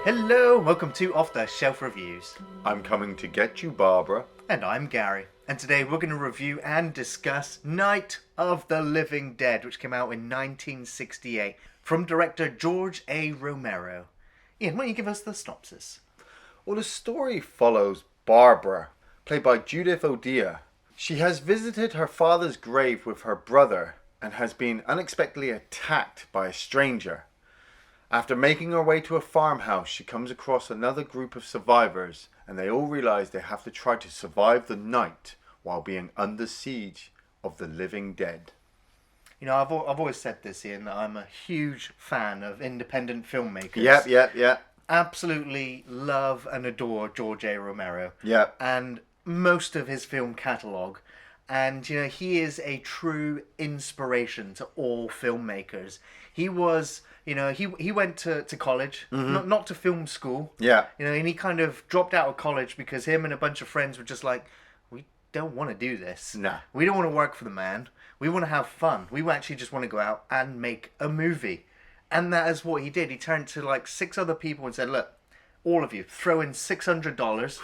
Hello, welcome to Off the Shelf Reviews. I'm coming to get you, Barbara. And I'm Gary. And today we're going to review and discuss Night of the Living Dead, which came out in 1968 from director George A. Romero. Ian, why don't you give us the synopsis? Well, the story follows Barbara, played by Judith O'Dea. She has visited her father's grave with her brother and has been unexpectedly attacked by a stranger. After making her way to a farmhouse, she comes across another group of survivors, and they all realize they have to try to survive the night while being under siege of the living dead. You know, I've always said this, Ian, that I'm a huge fan of independent filmmakers. Yep. Absolutely love and adore George A. Romero. Yep. And most of his film catalogue. And, you know, he is a true inspiration to all filmmakers. He was, you know, he went to college, not to film school. Yeah. You know, and he kind of dropped out of college because him and a bunch of friends were just like, we don't want to do this. Nah. We don't want to work for the man. We want to have fun. We actually just want to go out and make a movie. And that is what he did. He turned to like 6 other people and said, look, all of you, throw in $600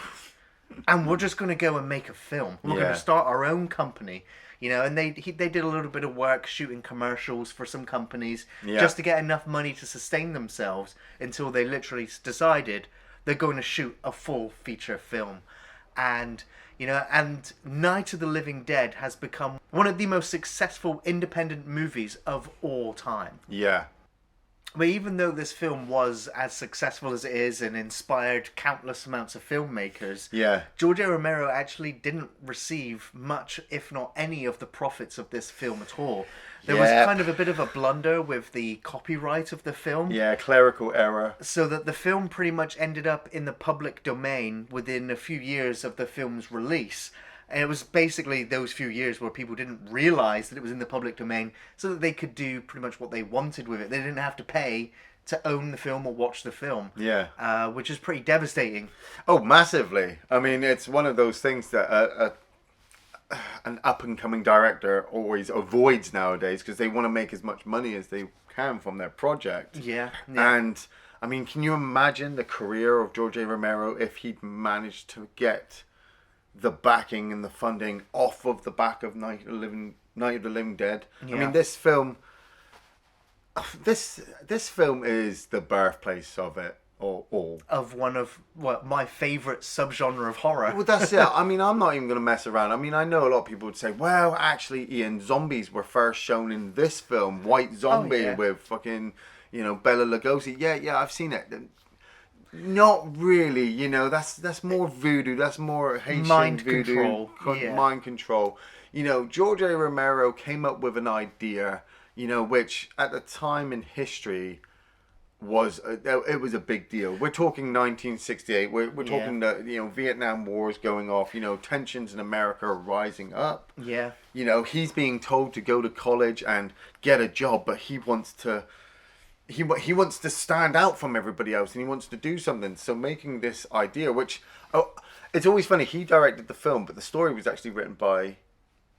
and we're just going to go and make a film. We're going to start our own company. You know, and they did a little bit of work shooting commercials for some companies just to get enough money to sustain themselves until they literally decided they're going to shoot a full feature film. And, you know, and Night of the Living Dead has become one of the most successful independent movies of all time. Yeah. But even though this film was as successful as it is and inspired countless amounts of filmmakers, George A. Romero actually didn't receive much, if not any, of the profits of this film at all. There was kind of a bit of a blunder with the copyright of the film. Yeah, clerical error. So that the film pretty much ended up in the public domain within a few years of the film's release. And it was basically those few years where people didn't realise that it was in the public domain so that they could do pretty much what they wanted with it. They didn't have to pay to own the film or watch the film. Yeah. Which is pretty devastating. Oh, massively. I mean, it's one of those things that an up-and-coming director always avoids nowadays because they want to make as much money as they can from their project. Yeah. And, I mean, can you imagine the career of George A. Romero if he'd managed to get the backing and the funding off of the back of Night of the Living Dead? Yeah. I mean, this film is the birthplace of it all. Of one of my favourite subgenre of horror. Well, that's it. I mean, I'm not even going to mess around. I mean, I know a lot of people would say, well, actually, Iain, zombies were first shown in this film, White Zombie, with fucking, you know, Bela Lugosi. Yeah, I've seen it. Not really, you know, that's more voodoo, that's more Haitian mind voodoo, control. Mind control. You know, George A. Romero came up with an idea, you know, which at the time in history was a big deal. We're talking 1968. We're talking the, you know, Vietnam War is going off. You know, tensions in America are rising up. Yeah. You know, he's being told to go to college and get a job, but he wants to. He wants to stand out from everybody else, and he wants to do something. So making this idea, which it's always funny. He directed the film, but the story was actually written by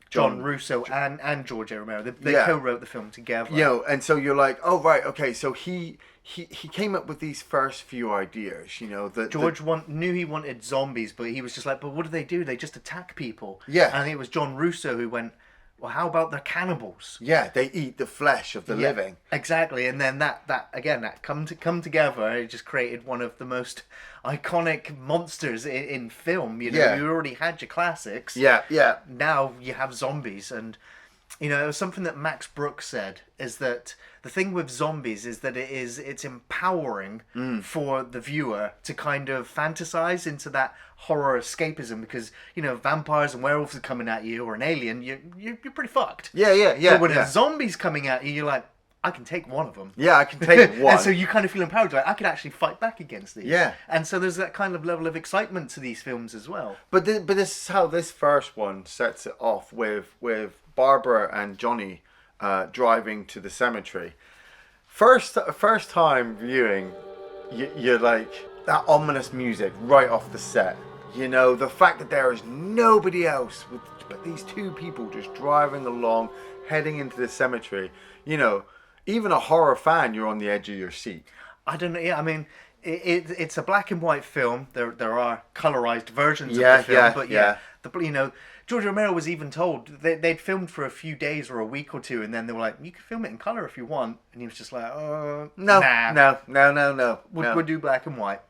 John Russo and George A. Romero. They co-wrote the film together. You know, and so you're like, oh right, okay. So he came up with these first few ideas. You know, that George knew he wanted zombies, but he was just like, but what do? They just attack people. Yeah. And it was John Russo who went, well, how about the cannibals? Yeah, they eat the flesh of the living. Exactly, and then that come together, it just created one of the most iconic monsters in film. You know, you already had your classics. Yeah. Now you have zombies, and you know, it was something that Max Brooks said, is that the thing with zombies is that it's empowering for the viewer to kind of fantasize into that horror escapism, because, you know, vampires and werewolves are coming at you, or an alien, you're pretty fucked. Yeah. But when a zombie's coming at you, you're like, I can take one of them. Yeah, I can take one. And so you kind of feel empowered, like, I can actually fight back against these. Yeah. And so there's that kind of level of excitement to these films as well. But this is how this first one sets it off with Barbara and Johnny driving to the cemetery. First time viewing, you're like, that ominous music right off the set. You know, the fact that there is nobody else but these two people just driving along, heading into the cemetery. You know, even a horror fan, you're on the edge of your seat. I don't know. Yeah, I mean, It's a black and white film. There are colorized versions Yeah, of the film, yeah, but yeah. George Romero was even told they'd filmed for a few days or a week or two, and then they were like, "You can film it in color if you want," and he was just like, "Oh, No, nah, no. we'll do black and white."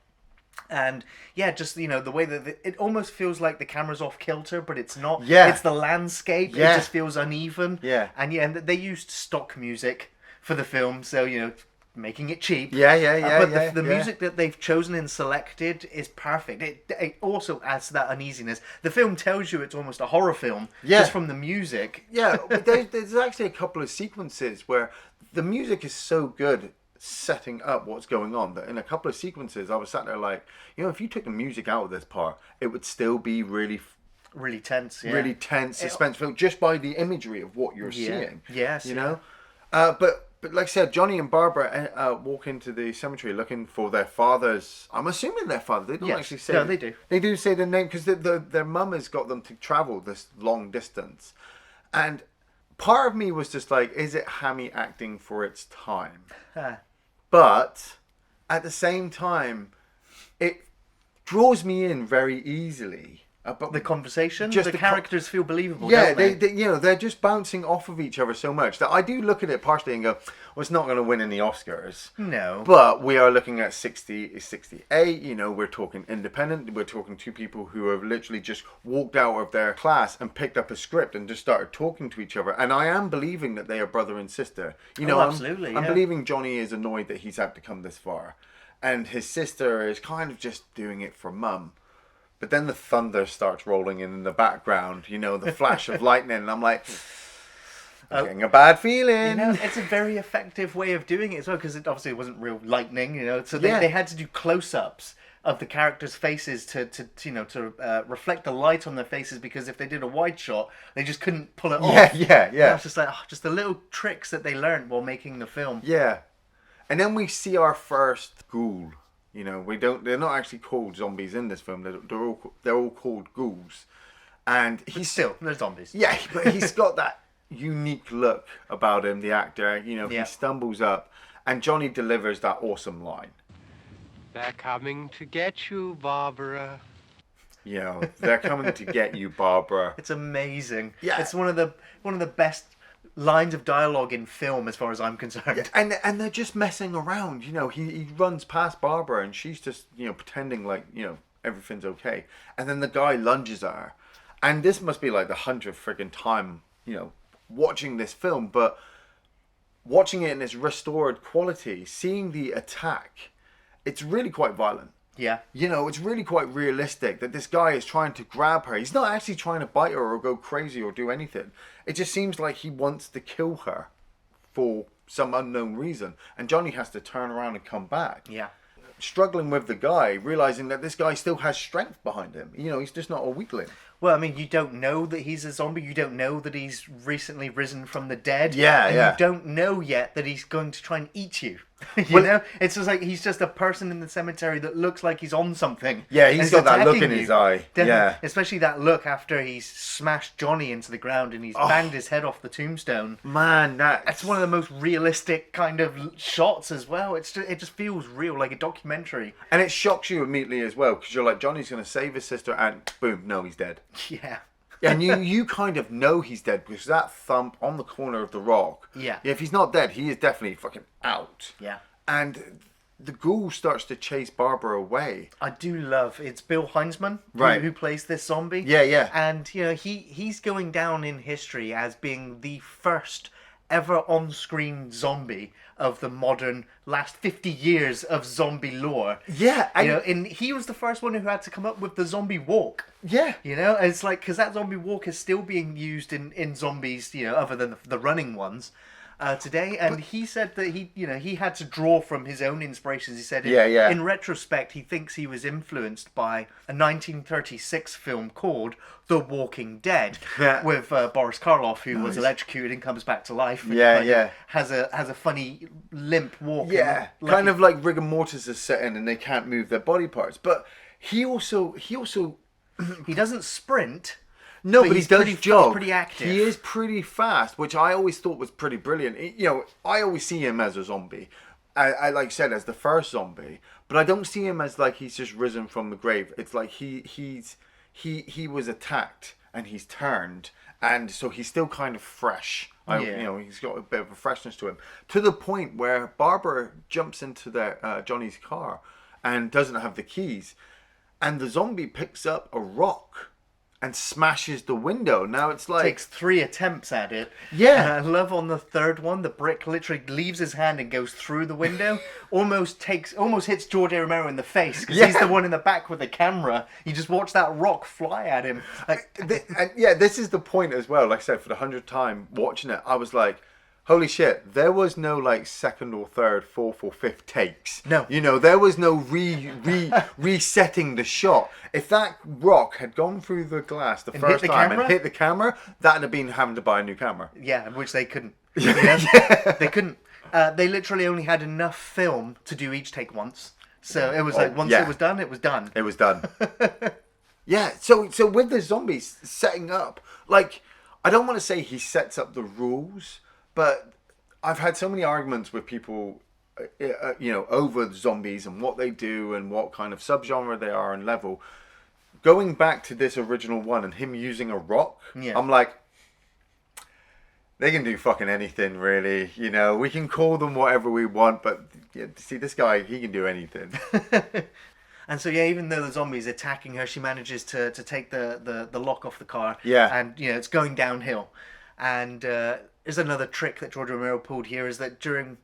And yeah, just the way that it almost feels like the camera's off kilter, but it's not. Yeah. It's the landscape. Yeah. It just feels uneven. Yeah. And they used stock music for the film, so making it cheap. But the music that they've chosen and selected is perfect. It also adds to that uneasiness. The film tells you it's almost a horror film just from the music. Yeah, but there's actually a couple of sequences where the music is so good setting up what's going on that in a couple of sequences I was sat there like, if you took the music out of this part, it would still be really tense, really tense, suspenseful, just by the imagery of what you're seeing. Yes, But like I said, Johnny and Barbara walk into the cemetery looking for their father's. I'm assuming their father. They don't actually say. No, they do. They do say the name because their mum has got them to travel this long distance, and part of me was just like, is it hammy acting for its time? But at the same time, it draws me in very easily. But The conversation, Just the the characters feel believable. yeah, don't they? they're just bouncing off of each other so much that I do look at it partially and go, well, it's not going to win any Oscars. No. But we are looking at 68. We're talking independent. We're talking two people who have literally just walked out of their class and picked up a script and just started talking to each other. And I am believing that they are brother and sister. Absolutely. I'm believing Johnny is annoyed that he's had to come this far. And his sister is kind of just doing it for mum. But then the thunder starts rolling in the background, the flash of lightning, and I'm like, I'm getting a bad feeling. It's a very effective way of doing it as well, because it obviously wasn't real lightning, so they had to do close-ups of the characters' faces to reflect the light on their faces, because if they did a wide shot, they just couldn't pull it off. Yeah. And I was just like, just the little tricks that they learned while making the film. Yeah. And then we see our first ghoul. They're not actually called zombies in this film. They're all called ghouls. And They're zombies. Yeah, but he's got that unique look about him, the actor. He stumbles up and Johnny delivers that awesome line. They're coming to get you, Barbara. They're coming to get you, Barbara. It's amazing. Yeah. It's one of the best lines of dialogue in film as far as I'm concerned. And they're just messing around. He runs past Barbara and she's just, pretending like, everything's okay. And then the guy lunges at her. And this must be like the 100th friggin' time, watching this film, but watching it in its restored quality, seeing the attack, it's really quite violent. Yeah. It's really quite realistic that this guy is trying to grab her. He's not actually trying to bite her or go crazy or do anything. It just seems like he wants to kill her for some unknown reason. And Johnny has to turn around and come back. Yeah. Struggling with the guy, realizing that this guy still has strength behind him. He's just not a weakling. Well, I mean, you don't know that he's a zombie. You don't know that he's recently risen from the dead. Yeah, and yeah. You don't know yet that he's going to try and eat you. You know? It's just like he's just a person in the cemetery that looks like he's on something. Yeah, he's got that look in attacking his you. eye. Definitely. Yeah. Especially that look after he's smashed Johnny into the ground and he's banged his head off the tombstone. Man, That's one of the most realistic kind of shots as well. It just feels real, like a documentary. And it shocks you immediately as well, because you're like, Johnny's going to save his sister, and boom, no, he's dead. Yeah. And you kind of know he's dead because that thump on the corner of the rock. Yeah. If he's not dead, he is definitely fucking out. Yeah. And the ghoul starts to chase Barbara away. I do love it's Bill Heinzman who plays this zombie. Yeah. And he's going down in history as being the first ever on-screen zombie of the modern last 50 years of zombie lore. Yeah, and he was the first one who had to come up with the zombie walk. Yeah. It's like, because that zombie walk is still being used in zombies, other than the running ones. Today, and he said that he had to draw from his own inspirations. He said, in retrospect, he thinks he was influenced by a 1936 film called The Walking Dead, with Boris Karloff, who was electrocuted and comes back to life. And has a funny limp walk. Yeah, kind of like rigor mortis is set in, and they can't move their body parts. But he also he doesn't sprint. No, but he does jog. He's pretty active. He is pretty fast, which I always thought was pretty brilliant. I always see him as a zombie, I like I said, as the first zombie, but I don't see him as like he's just risen from the grave. It's like he was attacked and he's turned, and so he's still kind of fresh. He's got a bit of a freshness to him, to the point where Barbara jumps into their Johnny's car and doesn't have the keys, and the zombie picks up a rock and smashes the window. Now it's like... Takes 3 attempts at it. Yeah. And I love on the third one, the brick literally leaves his hand and goes through the window. almost hits George A. Romero in the face, because he's the one in the back with the camera. You just watch that rock fly at him. This is the point as well. Like I said, for the 100th time watching it, I was like, holy shit, there was no like second or third, fourth or fifth takes. No. There was no resetting the shot. If that rock had gone through the glass the first time and hit the camera, that'd have been having to buy a new camera. Yeah, which they couldn't. They couldn't. They literally only had enough film to do each take once. So it was it was done, it was done. It was done. Yeah, so with the zombies setting up, like, I don't want to say he sets up the rules, but I've had so many arguments with people, over the zombies and what they do and what kind of subgenre they are and level. Going back to this original one and him using a rock, I'm like, they can do fucking anything, really. We can call them whatever we want, but see, this guy, he can do anything. And so, even though the zombie's attacking her, she manages to take the lock off the car. Yeah. And, it's going downhill. And there's another trick that George Romero pulled here, is that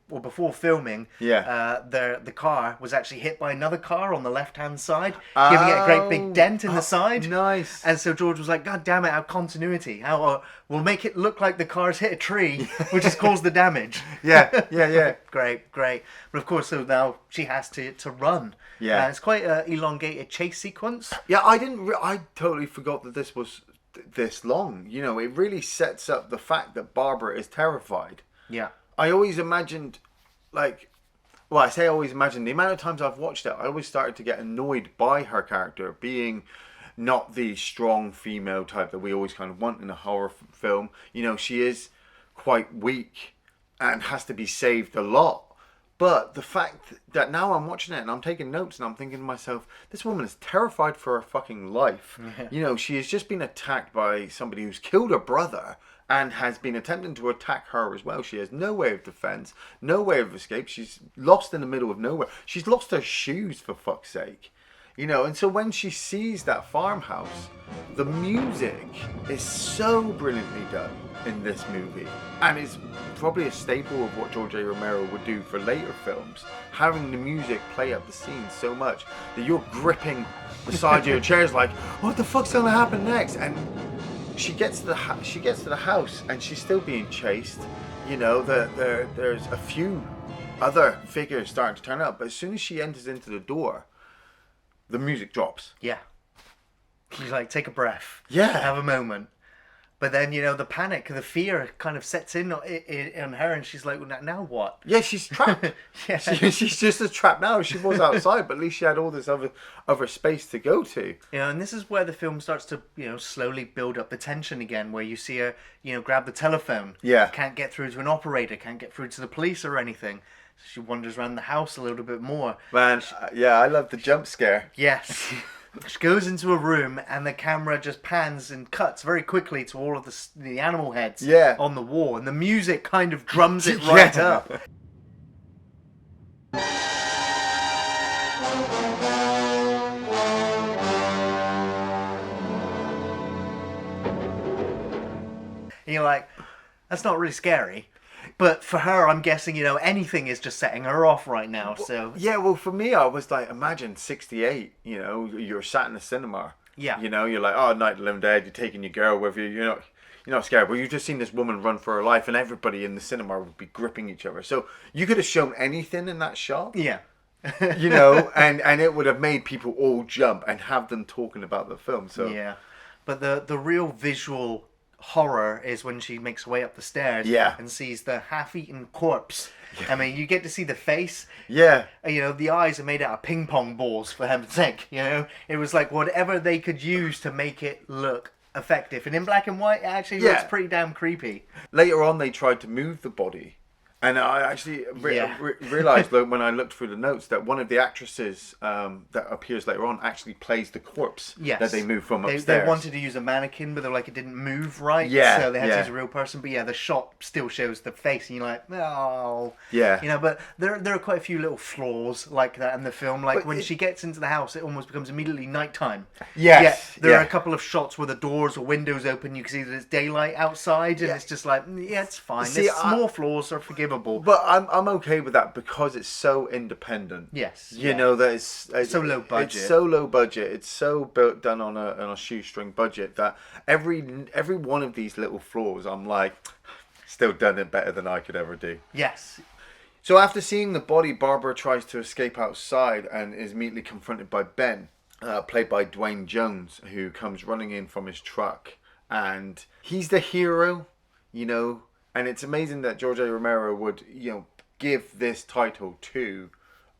before filming, the car was actually hit by another car on the left-hand side, giving it a great big dent in the side. Nice. And so George was like, God damn it, our continuity. We'll make it look like the car's hit a tree, which has caused the damage. Yeah. Great. But of course, so now she has to run. Yeah. It's quite an elongated chase sequence. Yeah, I totally forgot that this was this long. It really sets up the fact that Barbara is terrified. Yeah. I always imagined, the amount of times I've watched it, I always started to get annoyed by her character being not the strong female type that we always kind of want in a horror film. She is quite weak and has to be saved a lot. But the fact that now I'm watching it and I'm taking notes and I'm thinking to myself, this woman is terrified for her fucking life. Yeah. She has just been attacked by somebody who's killed her brother and has been attempting to attack her as well. She has no way of defense, no way of escape. She's lost in the middle of nowhere. She's lost her shoes, for fuck's sake. And so when she sees that farmhouse, the music is so brilliantly done in this movie, and it's probably a staple of what George A. Romero would do for later films, having the music play up the scene so much that you're gripping the side of your chairs like, what the fuck's gonna happen next? And she gets to the house and she's still being chased. There's a few other figures starting to turn up, but as soon as she enters into the door, the music drops. Yeah. She's like, take a breath. Yeah. Have a moment. But then, the panic, the fear kind of sets in on her, and she's like, well, now what? Yeah, she's trapped. Yeah. She's just as trapped now as she was outside, but at least she had all this other space to go to. And this is where the film starts to, slowly build up the tension again, where you see her, grab the telephone. Yeah. Can't get through to an operator, can't get through to the police or anything. So she wanders around the house a little bit more. Man, I love the jump scare. Yes. She goes into a room and the camera just pans and cuts very quickly to all of the animal heads on the wall, and the music kind of drums it right up. And you're like, that's not really scary. But for her, I'm guessing, anything is just setting her off right now. So yeah, well, for me, I was like, imagine 68. You're sat in the cinema. Yeah. You're like, oh, Night of the Living Dead. You're taking your girl with you. You're not scared. But you've just seen this woman run for her life, and everybody in the cinema would be gripping each other. So you could have shown anything in that shot. Yeah. and it would have made people all jump and have them talking about the film. So yeah, but the real visual horror is when she makes her way up the stairs and sees the half-eaten corpse. I mean, you get to see the face. Yeah. The eyes are made out of ping pong balls, for heaven's sake. It was like whatever they could use to make it look effective. And in black and white, it actually looks pretty damn creepy. Later on, they tried to move the body And I actually Yeah. realized when I looked through the notes that one of the actresses that appears later on actually plays the corpse Yes. that they moved from They upstairs. wanted to use a mannequin, but they're like, it didn't move right. Yeah, So they had to yeah. use a real person. But yeah, the shot still shows the face, and you're like, oh. Yeah. You know, but there are quite a few little flaws like that in the film. Like But when she gets into the house, it almost becomes immediately nighttime. Yes, Yeah, there yeah. are a couple of shots where the doors or windows open. You can see that it's daylight outside, and Yeah. it's just like, yeah, it's fine. See, There's small flaws are forgivable. But I'm okay with that because it's so independent. Yes, You yeah. know that it's So low budget. It's so low budget. It's so done on a shoestring budget that every one of these little flaws, I'm like, still done it better than I could ever do. Yes. So after seeing the body, Barbara tries to escape outside and is immediately confronted by Ben, played by Duane Jones, who comes running in from his truck, and he's the hero, you know. And it's amazing that George A. Romero would, you know, give this title to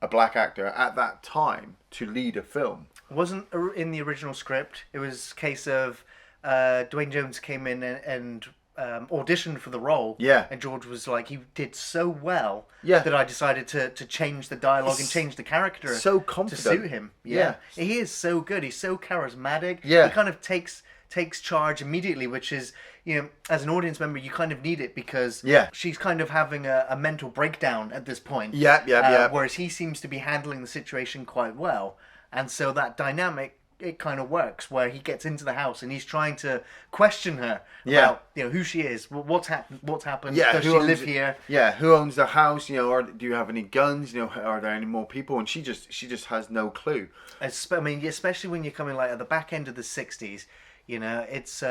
a black actor at that time to lead a film. It wasn't in the original script. It was a case of Duane Jones came in and auditioned for the role. Yeah. And George was like, he did so well Yeah. that I decided to change the dialogue and He's change the character so to confident. suit him. Yeah. He is so good. He's so charismatic. Yeah. He kind of takes charge immediately, which is, you know, as an audience member, you kind of need it because Yeah. she's kind of having a mental breakdown at this point. Yeah. Whereas he seems to be handling the situation quite well. And so that dynamic, it kind of works where he gets into the house and he's trying to question her Yeah. about, you know, who she is, what's happened, Yeah, does she who owns live it? here? Yeah, who owns the house? You know, or do you have any guns? You know, are there any more people? And she just has no clue. I mean, especially when you're coming like at the back end of the 60s, you know, it's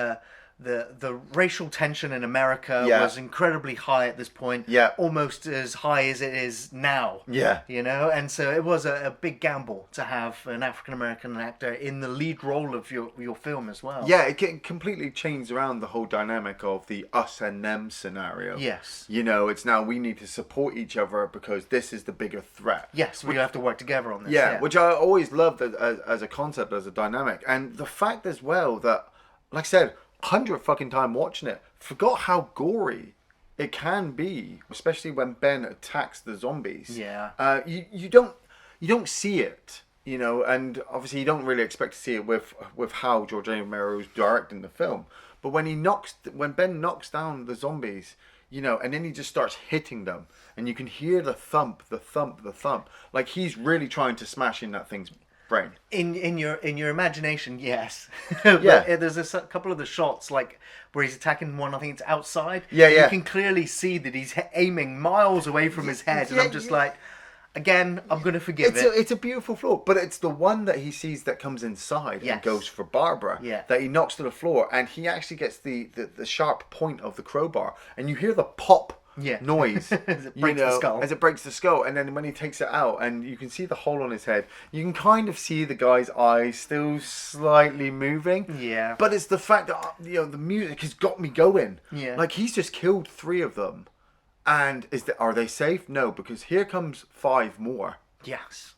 the racial tension in America Yeah. was incredibly high at this point. Yeah. Almost as high as it is now. Yeah. You know, and so it was a big gamble to have an African American actor in the lead role of your film as well. Yeah, it completely changed around the whole dynamic of the us and them scenario. Yes. You know, it's now we need to support each other because this is the bigger threat. Yes, we have to work together on this. Yeah, which I always loved as a concept, as a dynamic. And the fact as well that, like I said, 100 fucking time watching it, forgot how gory it can be, especially when Ben attacks the zombies. Yeah. You don't see it, you know, and obviously you don't really expect to see it with how George A. Romero is directing the film. But when Ben knocks down the zombies, you know, and then he just starts hitting them, and you can hear the thump, like he's really trying to smash in that thing's brain. In your imagination, yes. Yeah. But there's a couple of the shots like where he's attacking one. I think it's outside. Yeah, yeah. You can clearly see that he's aiming miles away from his head, and I'm just like, again, I'm gonna forgive it. It's a beautiful flaw, but it's the one that he sees that comes inside and Yes. goes for Barbara. Yeah. That he knocks to the floor, and he actually gets the sharp point of the crowbar, and you hear the pop. Yeah. Noise As it breaks the skull. as it breaks the skull, and then when he takes it out and you can see the hole on his head, you can kind of see the guy's eyes still slightly moving. Yeah. But it's the fact that, you know, the music has got me going. Yeah. Like he's just killed 3 of them, and are they safe? No, because here comes 5 more. Yes.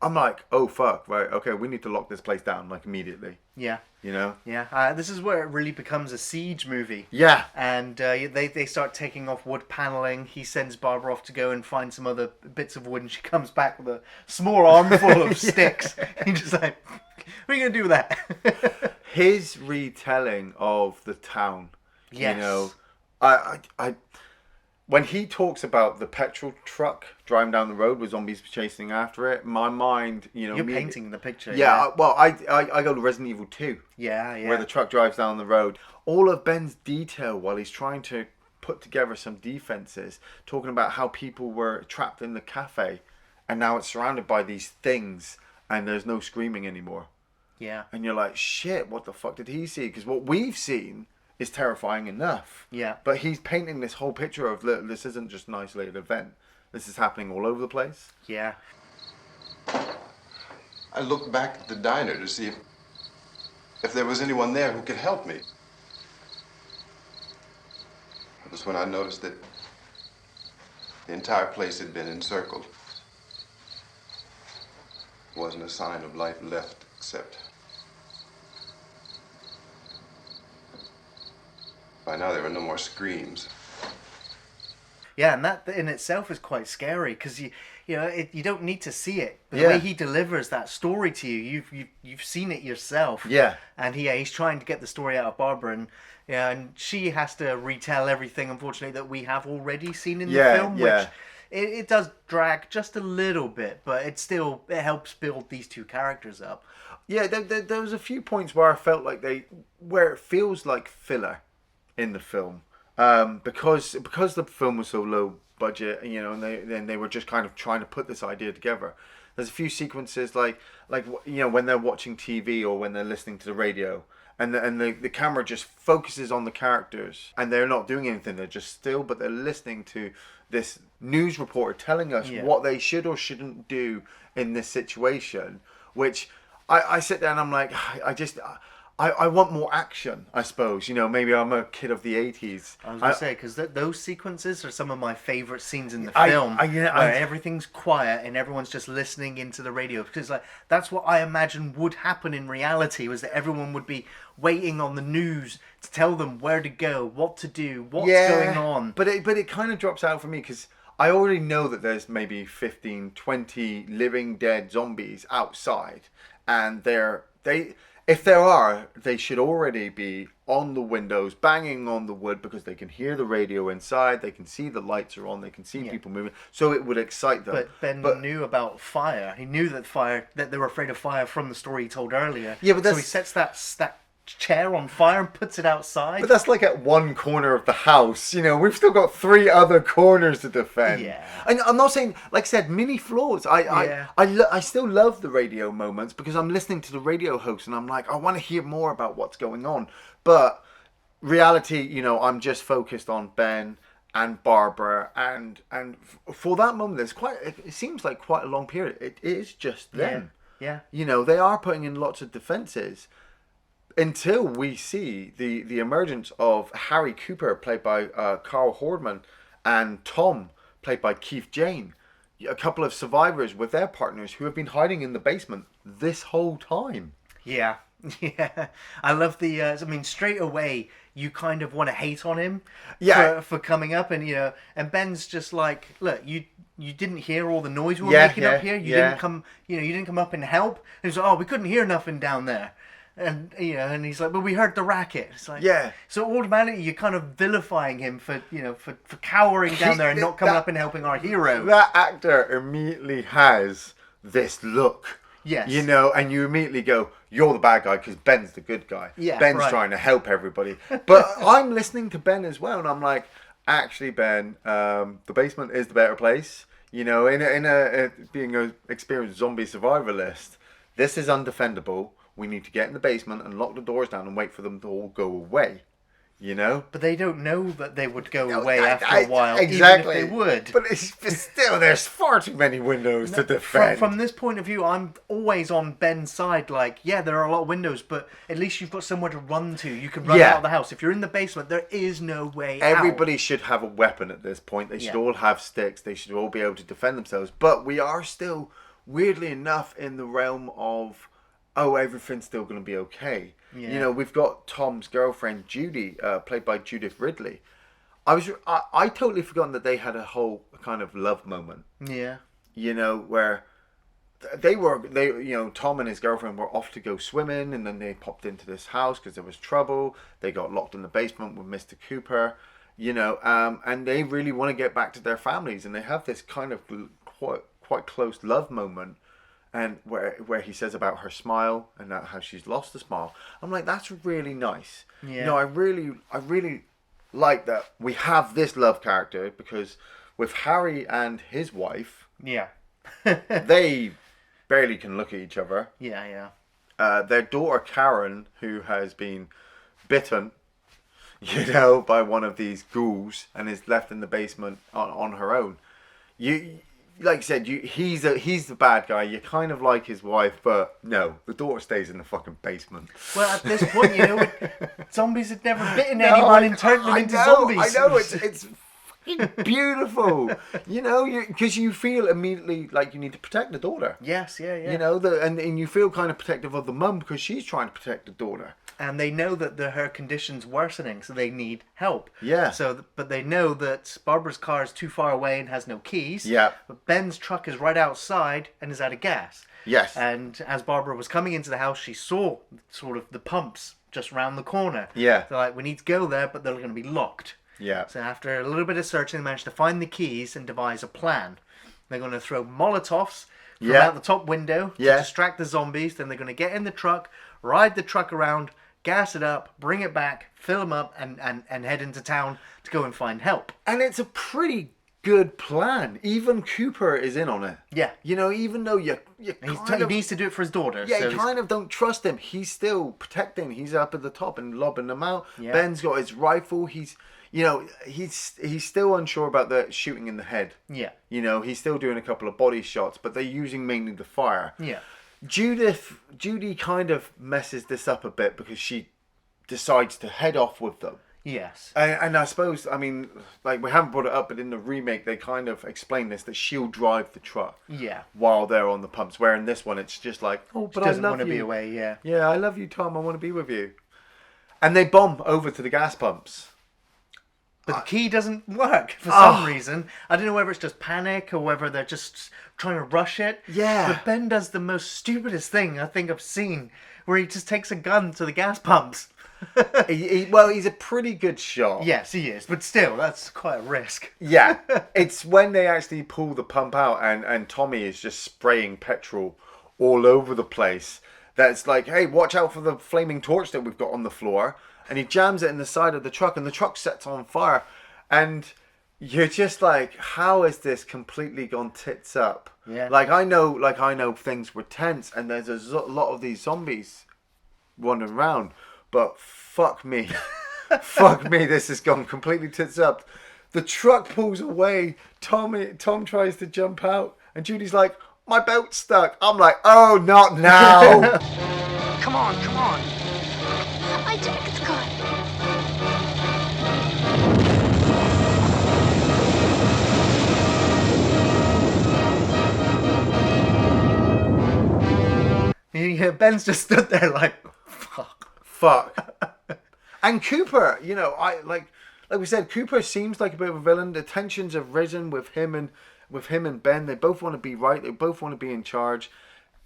I'm like, oh fuck, right, okay, we need to lock this place down like immediately. Yeah. You know? Yeah. This is where it really becomes a siege movie. Yeah. And they start taking off wood paneling. He sends Barbara off to go and find some other bits of wood, and she comes back with a small armful of sticks. He's just like, what are you going to do with that? His retelling of the town. Yes. You know, I when he talks about the petrol truck driving down the road with zombies chasing after it, my mind, you know, You're painting the picture. Yeah, well, I go to Resident Evil 2. Yeah. Where the truck drives down the road. All of Ben's detail while he's trying to put together some defenses, talking about how people were trapped in the cafe, and now it's surrounded by these things, and there's no screaming anymore. Yeah. And you're like, shit, what the fuck did he see? Because what we've seen is terrifying enough. Yeah. But he's painting this whole picture of, look, this isn't just an isolated event. This is happening all over the place. Yeah. I looked back at the diner to see if there was anyone there who could help me. It was when I noticed that the entire place had been encircled. There wasn't a sign of life left except... By now there were no more screams. Yeah, and that in itself is quite scary because you don't need to see it. But the Yeah. way he delivers that story to you, you've seen it yourself. Yeah. And he's trying to get the story out of Barbara, and and she has to retell everything, unfortunately, that we have already seen in the film, which it does drag just a little bit, but it helps build these two characters up. Yeah, there was a few points where I felt like where it feels like filler in the film, because the film was so low budget, and they were just kind of trying to put this idea together. There's a few sequences like when they're watching TV or when they're listening to the radio, and the camera just focuses on the characters, and they're not doing anything. They're just still, but they're listening to this news reporter telling us what they should or shouldn't do in this situation, which I sit there and I'm like, I want more action, I suppose. Maybe I'm a kid of the 80s. I was going to say, because those sequences are some of my favourite scenes in the film, where everything's quiet and everyone's just listening into the radio. Because that's what I imagine would happen in reality, was that everyone would be waiting on the news to tell them where to go, what to do, what's going on. But it kind of drops out for me because I already know that there's maybe 15, 20 living dead zombies outside. And if there are, they should already be on the windows, banging on the wood, because they can hear the radio inside, they can see the lights are on, they can see people moving, so it would excite them. But Ben knew about fire. He knew that they were afraid of fire from the story he told earlier. Yeah, but so he sets that chair on fire and puts it outside. But that's like at one corner of the house. We've still got 3 other corners to defend. Yeah. And I'm not saying, like I said, mini flaws. I still love the radio moments because I'm listening to the radio host and I'm like, I want to hear more about what's going on. But reality, I'm just focused on Ben and Barbara, and for that moment, it seems like quite a long period. It is just them. Yeah. They are putting in lots of defenses. Until we see the emergence of Harry Cooper, played by Karl Hardman, and Tom, played by Keith Jane, a couple of survivors with their partners who have been hiding in the basement this whole time. Yeah. I love the. Straight away you kind of want to hate on him. For coming up, and and Ben's just like, look, you didn't hear all the noise we were making up here. You didn't come. You didn't come up and help. And he's like, oh, we couldn't hear nothing down there. And and he's like, but we heard the racket. It's like, so automatically you're kind of vilifying him for cowering down there and not coming up and helping our hero. That actor immediately has this look. Yes. And you immediately go, you're the bad guy because Ben's the good guy. Yeah, Ben's right. trying to help everybody. But I'm listening to Ben as well, and I'm like, actually, Ben, the basement is the better place. In a being an experienced zombie survivalist, this is undefendable. We need to get in the basement and lock the doors down and wait for them to all go away. But they don't know that they would go away after a while, exactly. even if they would. But still, there's far too many windows to defend. From this point of view, I'm always on Ben's side. Like, there are a lot of windows, but at least you've got somewhere to run to. You can run out of the house. If you're in the basement, there is no way out. Everybody should have a weapon at this point. They should all have sticks. They should all be able to defend themselves. But we are still, weirdly enough, in the realm of, everything's still going to be okay. Yeah. We've got Tom's girlfriend, Judy, played by Judith Ridley. I totally forgotten that they had a whole kind of love moment. Yeah. Where Tom and his girlfriend were off to go swimming, and then they popped into this house because there was trouble. They got locked in the basement with Mr. Cooper, and they really want to get back to their families, and they have this kind of quite close love moment. And where he says about her smile and how she's lost the smile, I'm like, that's really nice. Yeah. I really like that we have this love character, because with Harry and his wife, they barely can look at each other. Yeah. Their daughter Karen, who has been bitten, by one of these ghouls and is left in the basement on her own. Like I said, he's the bad guy. You kind of like his wife, but no, the daughter stays in the fucking basement. Well, at this point, zombies had never bitten anyone and turned them into zombies. I know, it's Beautiful. You know, because you feel immediately like you need to protect the daughter. Yes, yeah. You know, and you feel kind of protective of the mum because she's trying to protect the daughter. And they know that her condition's worsening, so they need help. Yeah. But they know that Barbara's car is too far away and has no keys. Yeah. But Ben's truck is right outside and is out of gas. Yes. And as Barbara was coming into the house, she saw sort of the pumps just round the corner. Yeah. They're like, we need to go there, but they're going to be locked. Yeah. So after a little bit of searching, they managed to find the keys and devise a plan. They're going to throw Molotovs from out the top window to distract the zombies. Then they're going to get in the truck, ride the truck around, gas it up, bring it back, fill them up, and head into town to go and find help. And it's a pretty good plan. Even Cooper is in on it. Yeah. You know, even though he needs to do it for his daughter. Yeah, so you kind of don't trust him. He's still protecting. He's up at the top and lobbing them out. Yeah. Ben's got his rifle. He's still unsure about the shooting in the head. Yeah. You know, he's still doing a couple of body shots, but they're using mainly the fire. Yeah. Judy kind of messes this up a bit because she decides to head off with them. Yes. And I suppose, I mean, like, we haven't brought it up, but in the remake, they kind of explain this, that she'll drive the truck. Yeah. While they're on the pumps. Where in this one, it's just like, oh, but She I doesn't love want to you. be away, yeah. Yeah, I love you, Tom. I want to be with you. And they bomb over to the gas pumps. But the key doesn't work for some reason. I don't know whether it's just panic or whether they're just trying to rush it. Yeah. But Ben does the most stupidest thing I think I've seen, where he just takes a gun to the gas pumps. Well, he's a pretty good shot. Yes, he is. But still, that's quite a risk. Yeah. It's when they actually pull the pump out and Tommy is just spraying petrol all over the place. That's like, hey, watch out for the flaming torch that we've got on the floor. And he jams it in the side of the truck and the truck sets on fire. And you're just like, how has this completely gone tits up? Yeah. Like I know things were tense and there's a lot of these zombies wandering around. But fuck me. Fuck me, this has gone completely tits up. The truck pulls away. Tom tries to jump out. And Judy's like, my belt's stuck. I'm like, oh, not now. Come on. My jacket's caught. Yeah, Ben's just stood there like, Fuck. And Cooper, you know, like we said, Cooper seems like a bit of a villain. The tensions have risen with him and Ben. They both want to be right. They both want to be in charge.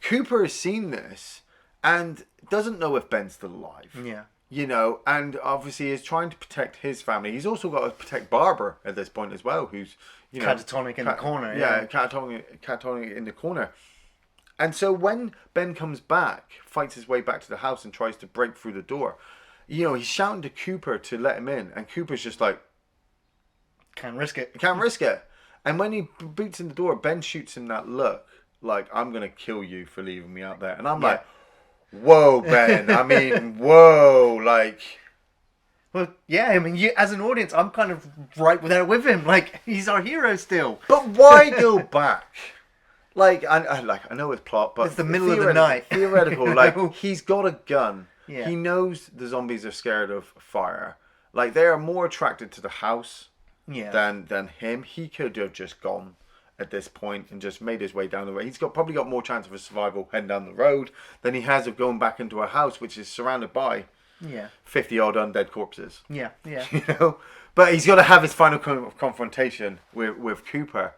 Cooper has seen this and doesn't know if Ben's still alive. yeah. You know, and obviously is trying to protect his family. He's also got to protect Barbara at this point as well, who's, you know, Catatonic in the corner. Yeah, catatonic in the corner. And so when Ben comes back, fights his way back to the house and tries to break through the door, you know, he's shouting to Cooper to let him in. And Cooper's just like, Can't risk it. can't risk it. And when he boots in the door, Ben shoots him that look, like, I'm going to kill you for leaving me out there. And I'm like, whoa, Ben. I mean, whoa, like... Well, yeah, I mean, as an audience, I'm kind of right there with him. Like, he's our hero still. But why go back? Like, I know it's plot, but... It's the middle of the night. Theoretical, like, he's got a gun. Yeah. He knows the zombies are scared of fire. Like, they are more attracted to the house than him. He could have just gone at this point and just made his way down the road. He's probably got more chance of a survival heading down the road than he has of going back into a house which is surrounded by 50 odd undead corpses. Yeah. You know, but he's got to have his final confrontation with Cooper.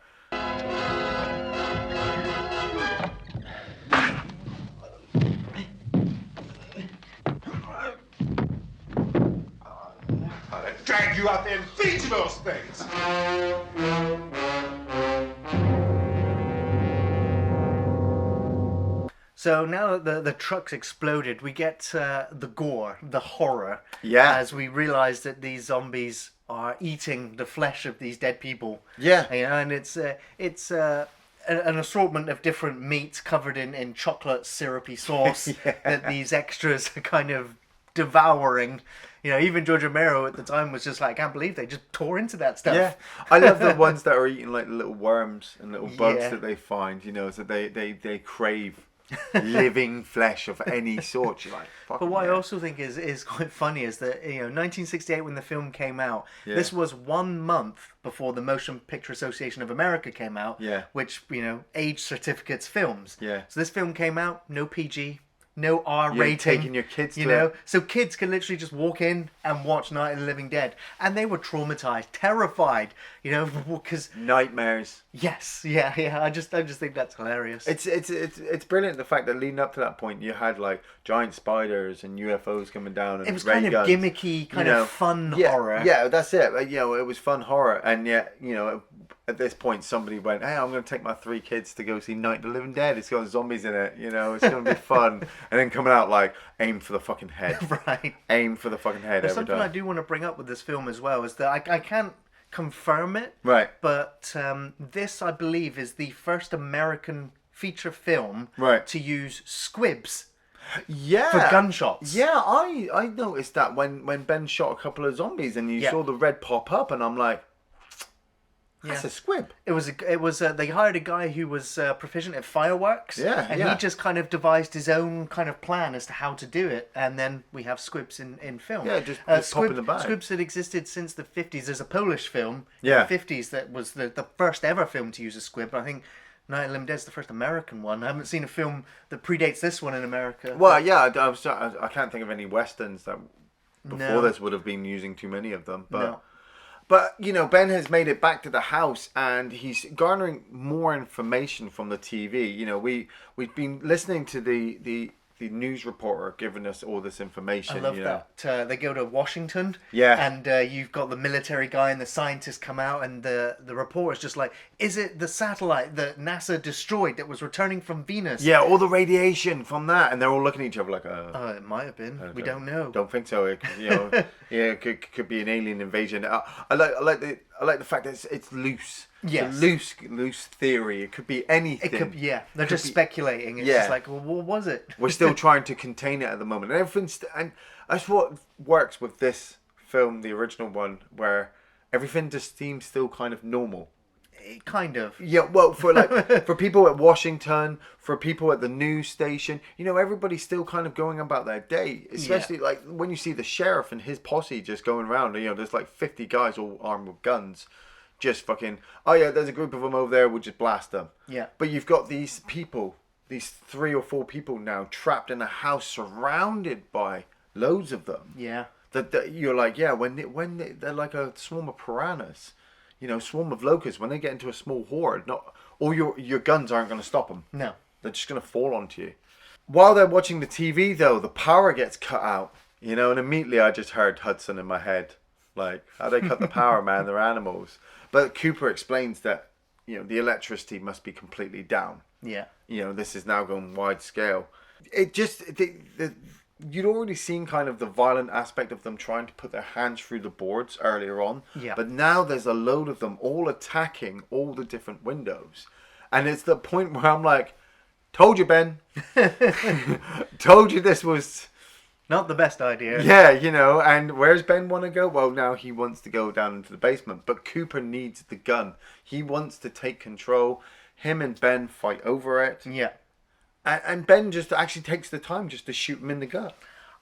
Drag you out there and feed you those things. So now that the truck's exploded, we get the gore, the horror. Yeah. As we realise that these zombies are eating the flesh of these dead people. Yeah. You know, and it's an assortment of different meats covered in chocolate syrupy sauce that these extras are kind of devouring. You know, even George Romero at the time was just like, I can't believe they just tore into that stuff. Yeah, I love the ones that are eating like the little worms and little bugs Yeah. that they find. You know, so they crave living flesh of any sort. You're like, fucking But what I yeah. also think is quite funny is that 1968 when the film came out, Yeah. this was 1 month before the Motion Picture Association of America came out, Yeah. which age certificates films. Yeah. So this film came out, no PG, no R You're rating. taking your kids you to know, it. so kids can literally just walk in and watch Night of the Living Dead, and they were traumatized, terrified, because Nightmares. yes, yeah. I just think that's hilarious. It's brilliant the fact that leading up to that point you had like giant spiders and UFOs coming down and It was ray kind of guns, gimmicky, kind of fun horror. Yeah, that's it. It was fun horror, and yet at this point somebody went, "Hey, I'm going to take my 3 kids to go see Night of the Living Dead. It's got zombies in it. It's going to be fun." And then coming out like, aim for the fucking head. Right. Aim for the fucking head There's every something time. I do want to bring up with this film as well, is that I can't confirm it, Right. but this, I believe, is the first American feature film Right. to use squibs Yeah. for gunshots. Yeah, I noticed that when Ben shot a couple of zombies and you Yeah. saw the red pop up, and I'm like, that's Yeah. a squib. It was they hired a guy who was proficient at fireworks, Yeah, and yeah. he just kind of devised his own kind of plan as to how to do it, and then we have squibs in film. Yeah, just pop in the bag. Squibs had existed since the 50s. There's a Polish film Yeah. in the 50s that was the first ever film to use a squib, but I think Night of the Living Dead is the first American one. I haven't seen a film that predates this one in America. Well, yeah, I can't think of any westerns that before No. this would have been using too many of them. But No. but Ben has made it back to the house and he's garnering more information from the TV. We've been listening to the news reporter giving us all this information. I love that. They go to Washington, Yeah. and you've got the military guy and the scientist come out, and the reporter's just like, "Is it the satellite that NASA destroyed that was returning from Venus?" Yeah, all the radiation from that, and they're all looking at each other like, It might have been. We don't know. Don't think so. It could be an alien invasion. I like the fact that it's loose. Yes. It's a loose theory. It could be anything. It could, yeah. They're just be- speculating. It's Yeah. just like, well, what was it? We're still trying to contain it at the moment, and and that's what works with this film, the original one, where everything just seems still kind of normal. Kind of. Yeah, well, for people at Washington, for people at the news station, everybody's still kind of going about their day. Especially like when you see the sheriff and his posse just going around. There's like 50 guys all armed with guns, just fucking. Oh yeah, there's a group of them over there. We'll just blast them. Yeah. But you've got these people, these 3 or 4 people now trapped in a house surrounded by loads of them. Yeah. That you're like, yeah, they're like a swarm of piranhas. Swarm of locusts. When they get into a small horde, not all your guns aren't going to stop them. No. They're just going to fall onto you. While they're watching the TV, though, the power gets cut out. And immediately I just heard Hudson in my head. Like, how they cut the power, man? They're animals. But Cooper explains that, the electricity must be completely down. Yeah. This is now going wide scale. It just... You'd already seen kind of the violent aspect of them trying to put their hands through the boards earlier on. Yeah. But now there's a load of them all attacking all the different windows. And it's the point where I'm like, told you, Ben. Told you this was... Not the best idea. Yeah, and where's Ben want to go? Well, now he wants to go down into the basement. But Cooper needs the gun. He wants to take control. Him and Ben fight over it. Yeah. And Ben just actually takes the time just to shoot him in the gut.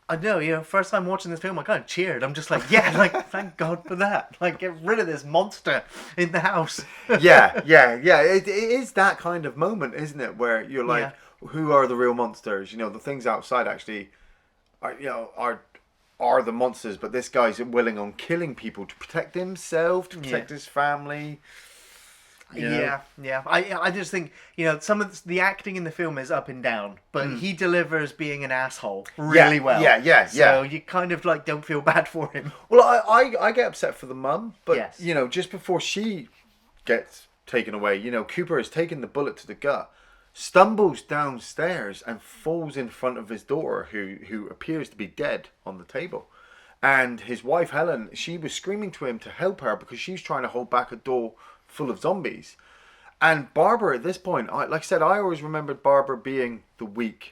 I know, first time watching this film, I kind of cheered. I'm just like, yeah, like, thank God for that. Like, get rid of this monster in the house. Yeah. It is that kind of moment, isn't it? Where you're like, who are the real monsters? The things outside actually are the monsters, but this guy's willing on killing people to protect himself, to protect his family. Yeah. I just think, some of the acting in the film is up and down, but he delivers being an asshole really well. Yeah. So you kind of like don't feel bad for him. Well, I get upset for the mum, but Yes. just before she gets taken away, Cooper has taken the bullet to the gut, stumbles downstairs and falls in front of his daughter, who appears to be dead on the table. And his wife Helen, she was screaming to him to help her because she's trying to hold back a door full of zombies. And Barbara at this point, like I said, I always remembered Barbara being the weak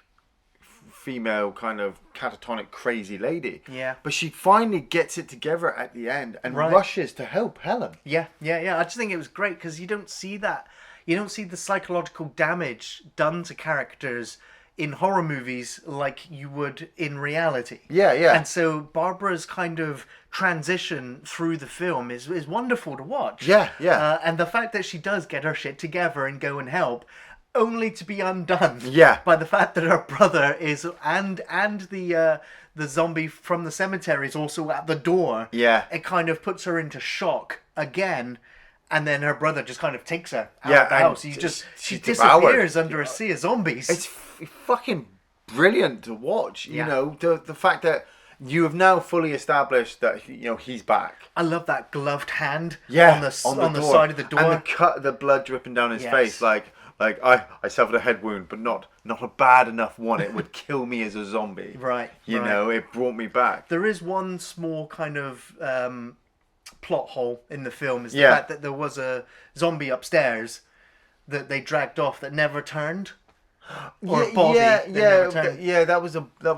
female kind of catatonic crazy lady. Yeah. But she finally gets it together at the end and rushes to help Helen. Yeah. I just think it was great because you don't see that. You don't see the psychological damage done to characters in horror movies like you would in reality. Yeah, yeah. And so Barbara's kind of transition through the film is wonderful to watch. Yeah, yeah. And the fact that she does get her shit together and go and help, only to be undone. Yeah. By the fact that her brother is and the zombie from the cemetery is also at the door. Yeah. It kind of puts her into shock again. And then her brother just kind of takes her out Yeah, of the and house. She she's disappears devoured. under a sea of zombies. It's fucking brilliant to watch. Yeah. You know, the fact that you have now fully established that he's back. I love that gloved hand Yeah, on the door. side of the door. And the blood dripping down his Yes. face. Like I suffered a head wound, but not a bad enough one. It would kill me as a zombie. Right. You right. know, it brought me back. There is one small kind of plot hole in the film, is the Yeah. fact that there was a zombie upstairs that they dragged off that never turned. Or a body that never turned. That was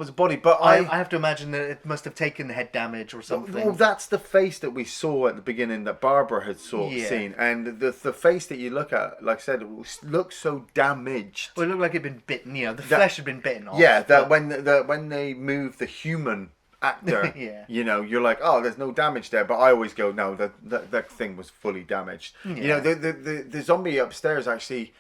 a body. But I have to imagine that it must have taken head damage or something. Well, that's the face that we saw at the beginning that Barbara had Yeah. seen, and the face that you look at, like I said, looks so damaged. Well, it looked like it'd been bitten. The flesh had been bitten off. Yeah, that but- when they move the human actor, Yeah. you're like, oh, there's no damage there. But I always go, no, that thing was fully damaged. Yeah. The zombie upstairs actually.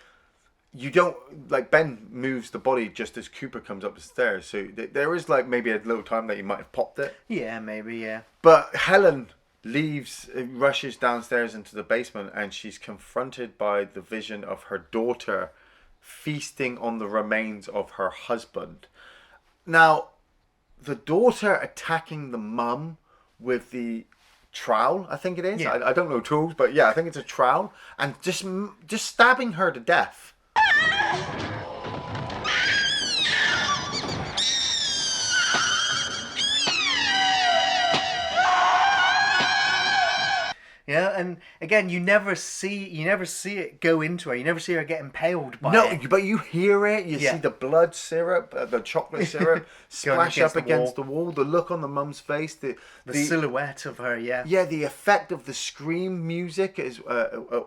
You don't like Ben moves the body just as Cooper comes up the stairs, so there is like maybe a little time that you might have popped it. Yeah, maybe. Yeah. But Helen rushes downstairs into the basement, and she's confronted by the vision of her daughter feasting on the remains of her husband. Now, the daughter attacking the mum with the trowel, I think it is. Yeah. I don't know tools, but yeah, I think it's a trowel, and just stabbing her to death. Yeah, and again, you never see it go into her. You never see her get impaled by No, it. but you hear it. You Yeah. see the blood syrup, the chocolate syrup splash up against the the wall. The look on the mum's face, the silhouette of her. Yeah. yeah, the effect of the scream music is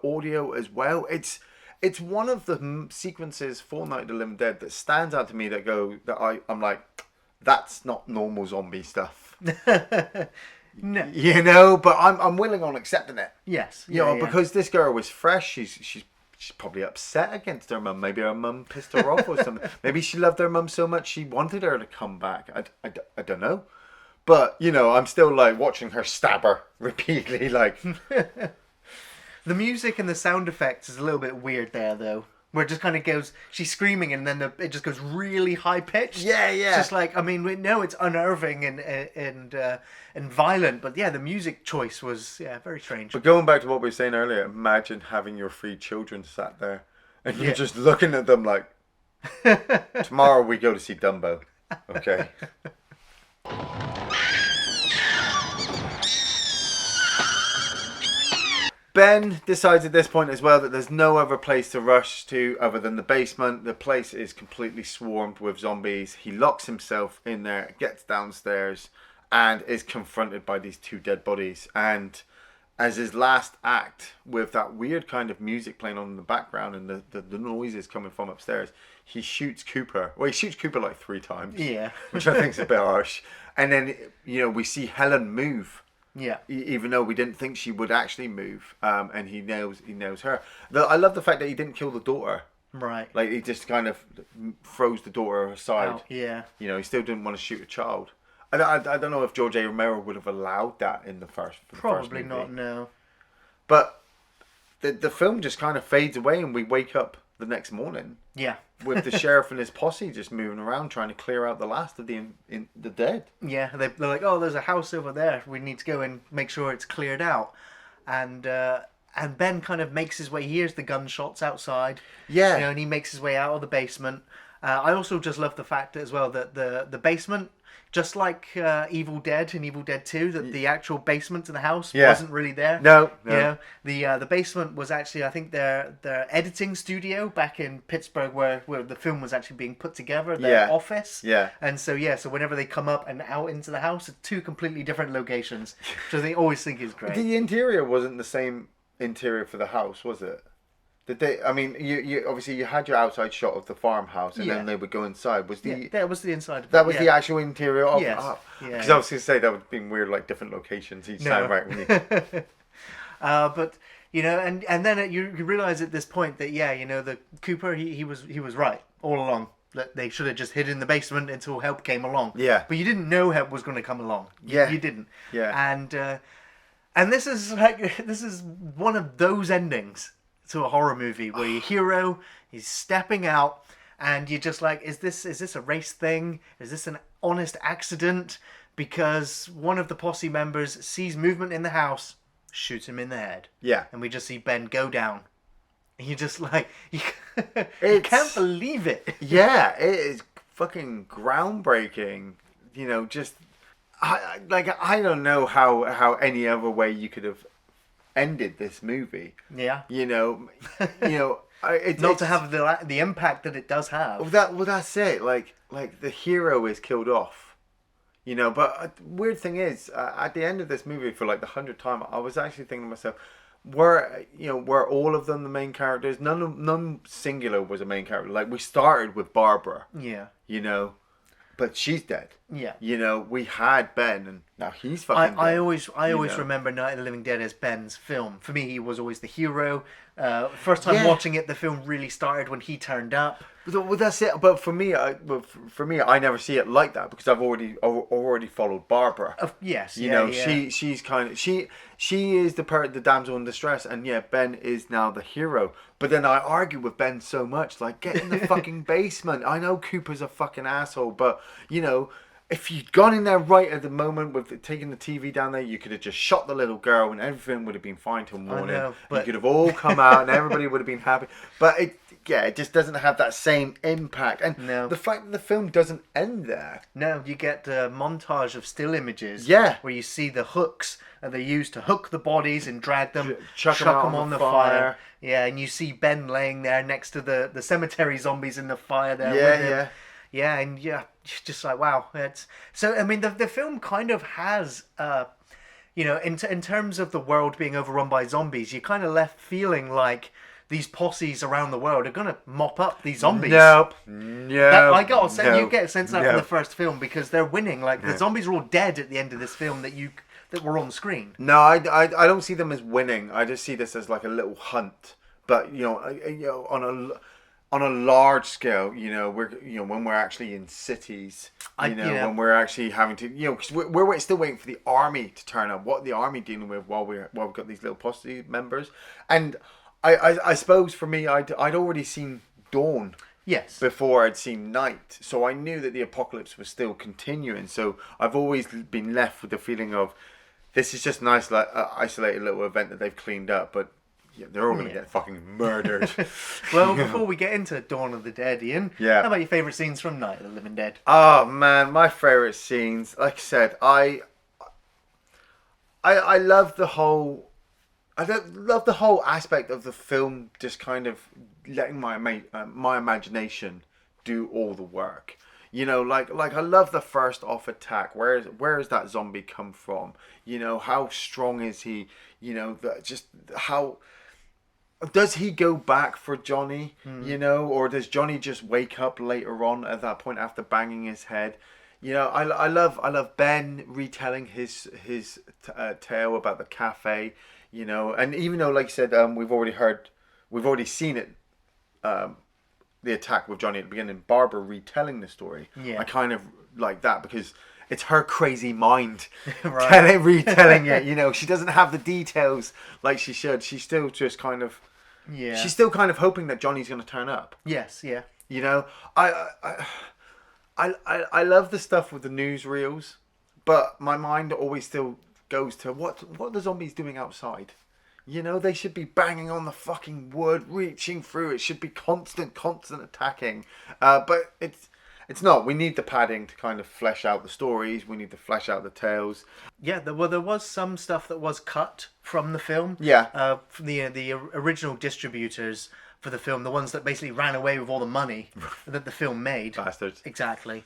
audio as well. It's one of the sequences for Night of the Living Dead that stands out to me. I'm like, that's not normal zombie stuff. No. You know, but I'm willing on accepting it. Yes. You know, because this girl was fresh. She's probably upset against her mum. Maybe her mum pissed her off or something. Maybe she loved her mum so much she wanted her to come back. I don't know. But, I'm still like watching her stab her repeatedly. Like, The music and the sound effects is a little bit weird there, though. Where it just kind of goes, she's screaming and then it just goes really high pitched. Yeah, yeah. It's just like, I mean, we know it's unnerving and violent, but yeah, the music choice was very strange. but going back to what we were saying earlier, imagine having your 3 children sat there and you're Yeah. just looking at them like, tomorrow we go to see Dumbo. Okay. Ben decides at this point as well that there's no other place to rush to other than the basement. The place is completely swarmed with zombies. He locks himself in there, gets downstairs, and is confronted by these 2 dead bodies. And as his last act, with that weird kind of music playing on in the background and the noises coming from upstairs, he shoots Cooper. Well, he shoots Cooper like 3 times. Yeah. Which I think is a bit harsh. And then, we see Helen move. Yeah. Even though we didn't think she would actually move, and he nails her. I love the fact that he didn't kill the daughter. Right. Like he just kind of throws the daughter aside. Oh, yeah. He still didn't want to shoot a child. I don't know if George A. Romero would have allowed that in the first. Probably movie. not, no. But the film just kind of fades away, and we wake up the next morning Yeah. with the sheriff and his posse just moving around trying to clear out the last of the dead. Yeah, they're like, oh, there's a house over there. We need to go and make sure it's cleared out. And Ben kind of makes his way. He hears the gunshots outside. Yeah. And he makes his way out of the basement. I also just love the fact as well that the basement, just like Evil Dead and Evil Dead 2, that the actual basement of the house wasn't really there. No. The basement was actually, I think, their editing studio back in Pittsburgh, where the film was actually being put together. Their office. Yeah. And so whenever they come up and out into the house, it's 2 completely different locations, which I always think is great. The interior wasn't the same interior for the house, was it? Did they? I mean, you obviously you had your outside shot of the farmhouse, and then they would go inside. Was the Yeah, that was the inside. that was the actual interior of Yes. it? Yeah. Because I was going to say that would have been weird, like different locations each time, right? When you... But and then you realize at this point that the Cooper he was right all along. That they should have just hid in the basement until help came along. Yeah. But you didn't know help was going to come along. You didn't. Yeah. And this is one of those endings to a horror movie where your hero is stepping out and you're just like, is this a race thing? Is this an honest accident? Because one of the posse members sees movement in the house, shoots him in the head. Yeah. And we just see Ben go down. And you're just like, you can't believe it. Yeah, it is fucking groundbreaking. Just I don't know how any other way you could have ended this movie. Yeah. Not to have the impact that it does have. That's it. Like the hero is killed off. But weird thing is, at the end of this movie, for like the 100th time, I was actually thinking to myself, were all of them the main characters? None singular was a main character. Like we started with Barbara. Yeah. But she's dead. Yeah. We had Ben, and now he's fucking dead. I always remember Night of the Living Dead as Ben's film. For me, he was always the hero. First time watching it, the film really started when he turned up. Well, that's it. But for me, I never see it like that because I've already followed Barbara. Yes, she's kind of she is the damsel in distress, and Ben is now the hero. But then I argue with Ben so much, like get in the fucking basement. I know Cooper's a fucking asshole, but if you'd gone in there right at the moment with taking the TV down there, you could have just shot the little girl and everything would have been fine till morning. You could have all come out and everybody would have been happy. But it just doesn't have that same impact. And the fact that the film doesn't end there. No, you get a montage of still images. Yeah. Where you see the hooks that they use to hook the bodies and drag them, chuck them on the fire. Yeah, and you see Ben laying there next to the cemetery zombies in the fire there. Yeah. Yeah, and just like, wow. So, I mean, the film kind of has, in terms of the world being overrun by zombies, you're kind of left feeling like these posses around the world are going to mop up these zombies. Nope. I got a sense, you get a sense of that from the first film because they're winning. Like, the zombies are all dead at the end of this film that were on screen. No, I don't see them as winning. I just see this as like a little hunt. But, on a large scale, when we're actually in cities, when we're actually having to, because we're still waiting for the army to turn up. What the army dealing with while we've got these little posse members, and I suppose for me, I'd already seen Dawn. Yes. Before I'd seen Night, so I knew that the apocalypse was still continuing. So I've always been left with the feeling of this is just a nice, isolated little event that they've cleaned up, but. Yeah, they're all going to get fucking murdered. Well, before we get into Dawn of the Dead, Ian, how about your favourite scenes from Night of the Living Dead? Oh man, my favourite scenes. Like I said, I love the whole. I love the whole aspect of the film, just kind of letting my imagination do all the work. Like I love the first off attack. Where is that zombie come from? How strong is he? Just how. Does he go back for Johnny, or does Johnny just wake up later on at that point after banging his head? I love Ben retelling his tale about the cafe, and even though, like you said, we've already seen it, the attack with Johnny at the beginning, Barbara retelling the story. Yeah. I kind of like that because it's her crazy mind retelling it. She doesn't have the details like she should. She's still just kind of she's still kind of hoping that Johnny's going to turn up. Yes, yeah. I love the stuff with the newsreels, but my mind always still goes to what are the zombies doing outside? They should be banging on the fucking wood, reaching through. It should be constant attacking. But it's not. We need the padding to kind of flesh out the stories. We need to flesh out the tales. Yeah, there was some stuff that was cut from the film. Yeah. From the original distributors for the film, the ones that basically ran away with all the money that the film made. Bastards. Exactly.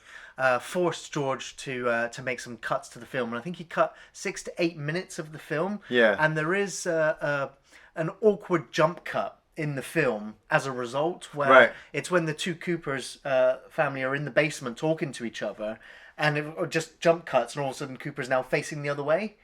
Forced George to make some cuts to the film, and I think he cut 6 to 8 minutes of the film. Yeah. And there is an awkward jump cut in the film as a result, where Right. it's when the two Cooper's family are in the basement talking to each other, and it just jump cuts, and all of a sudden Cooper's now facing the other way.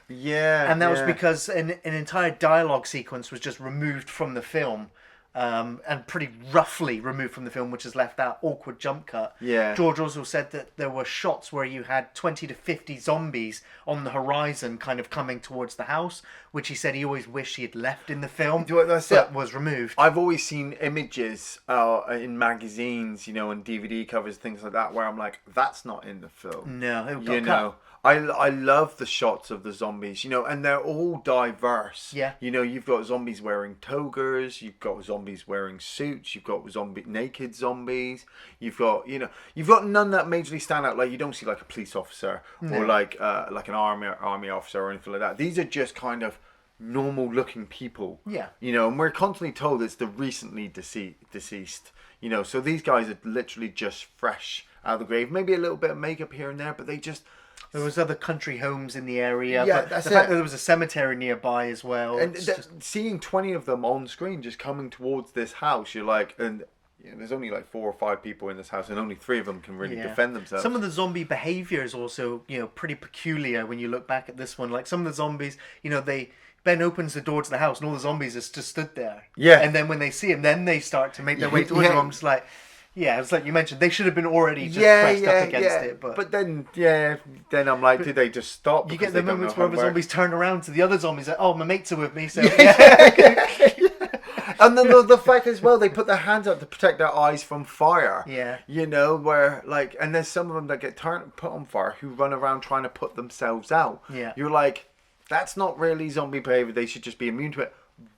Yeah. And that was yeah. because an entire dialogue sequence was just removed from the film, and pretty roughly removed from the film, which has left that awkward jump cut. Yeah. George also said that there were shots where you had 20 to 50 zombies on the horizon kind of coming towards the house, which he said he always wished he had left in the film, That's but it. was removed. I've always seen images in magazines, and DVD covers, things like that, where I'm like, that's not in the film. No, it got You cut. know, I love the shots of the zombies, and they're all diverse. Yeah. You've got zombies wearing togas, you've got zombies wearing suits, you've got naked zombies, you've got none that majorly stand out. Like, you don't see like a police officer or like an army officer or anything like that. These are just kind of normal looking people. Yeah. And we're constantly told it's the recently deceased. So these guys are literally just fresh out of the grave. Maybe a little bit of makeup here and there, but they just. There was other country homes in the area. Yeah, but that's the fact it. that there was a cemetery nearby as well. And it's just- seeing 20 of them on screen just coming towards this house, you're like, and there's only like 4 or 5 people in this house, and only 3 of them can really Yeah. defend themselves. Some of the zombie behavior is also, pretty peculiar when you look back at this one. Like some of the zombies, Ben opens the door to the house and all the zombies are just stood there. Yeah. And then when they see him, then they start to make their way towards him. I'm just like, yeah, it's like you mentioned, they should have been already just pressed up against it. But then I'm like, did they just stop? you because get they the don't moments know where how the it works? zombies turn around to the other zombies, like, oh, my mates are with me, so And then the fact as well, they put their hands up to protect their eyes from fire. Yeah. Where like, and there's some of them that get put on fire who run around trying to put themselves out. Yeah. You're like, that's not really zombie behavior. They should just be immune to it.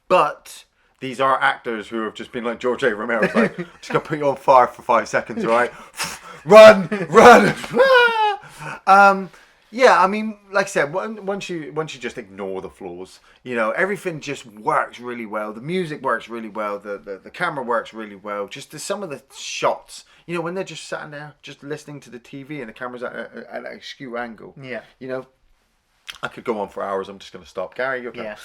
But these are actors who have just been like George A. Romero's like, just gonna put you on fire for 5 seconds, all right? run. Yeah, I mean, like I said, once you just ignore the flaws, everything just works really well. The music works really well. The camera works really well. Just some of the shots, when they're just sitting there, just listening to the TV and the camera's at an askew angle. Yeah. I could go on for hours. I'm just going to stop. Gary, you okay? Yeah,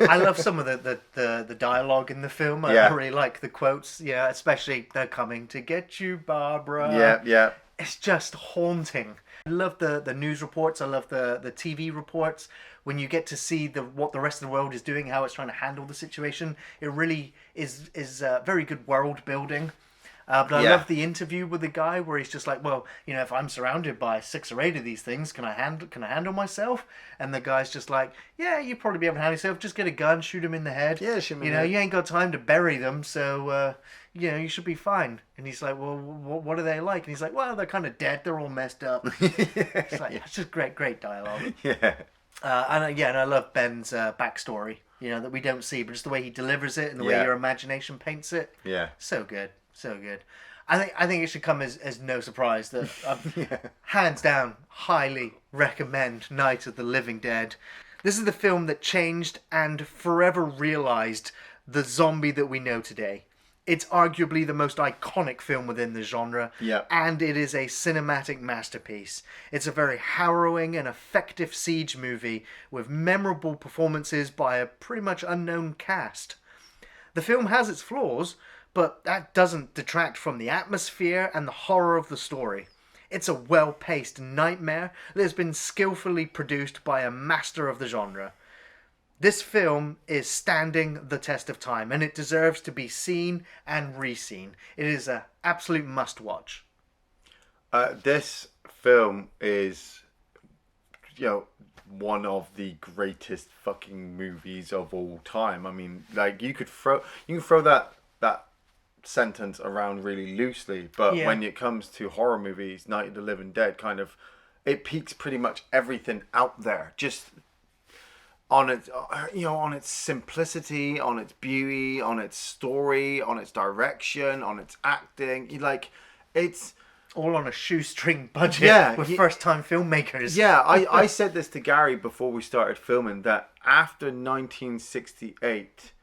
I love some of the dialogue in the film. I Yeah. really like the quotes. Yeah, especially "They're coming to get you, Barbara." Yeah. It's just haunting. I love the news reports. I love the TV reports. When you get to see what the rest of the world is doing, how it's trying to handle the situation, it really is very good world building. But I Yeah. love the interview with the guy where he's just like, well, if I'm surrounded by 6 or 8 of these things, can I handle myself? And the guy's just like, yeah, you'd probably be able to handle yourself. Just get a gun, shoot him in the head. Yeah, shoot him in the head. You ain't got time to bury them, so you should be fine. And he's like, well, what are they like? And he's like, well, they're kind of dead. They're all messed up. It's like, it's just great dialogue. Yeah. And I love Ben's backstory. That we don't see, but just the way he delivers it and the way Yeah. your imagination paints it. Yeah. So good. I think it should come as no surprise that hands down, highly recommend Night of the Living Dead. This is the film that changed and forever realized the zombie that we know today. It's arguably the most iconic film within the genre, and it is a cinematic masterpiece. It's a very harrowing and effective siege movie with memorable performances by a pretty much unknown cast. The film has its flaws, but that doesn't detract from the atmosphere and the horror of the story. It's a well-paced nightmare that has been skillfully produced by a master of the genre. This film is standing the test of time, and it deserves to be seen and re-seen. It is an absolute must-watch. This film is, one of the greatest fucking movies of all time. I mean, like, you can throw that sentence around really loosely, but when it comes to horror movies, Night of the Living Dead it peaks pretty much everything out there. Just on its simplicity, on its beauty, on its story, on its direction, on its acting. It's all on a shoestring budget with first-time filmmakers. Yeah, I said this to Gary before we started filming, that after 1968,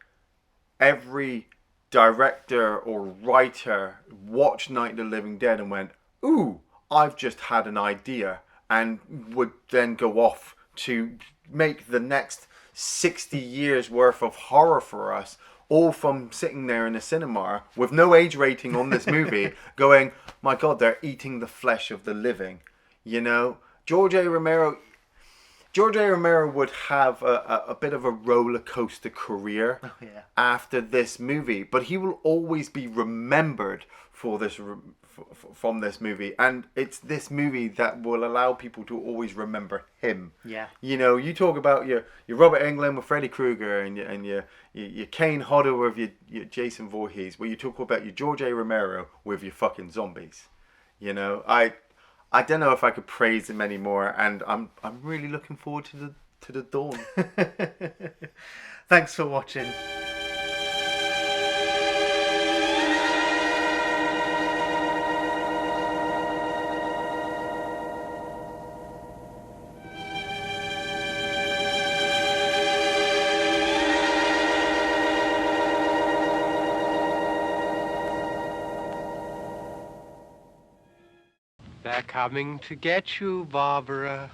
every director or writer watched Night of the Living Dead and went, ooh, I've just had an idea, and would then go off to make the next 60 years worth of horror for us, all from sitting there in a cinema with no age rating on this movie, going, my God, they're eating the flesh of the living. You know, George A. Romero would have a bit of a roller coaster career after this movie, but he will always be remembered for this from this movie, and it's this movie that will allow people to always remember him. Yeah. You know, you talk about your Robert Englund with Freddy Krueger and your Kane Hodder with your Jason Voorhees, where you talk about your George A. Romero with your fucking zombies. You know, I don't know if I could praise him anymore, and I'm really looking forward to the dawn. Thanks for watching. They're coming to get you, Barbara.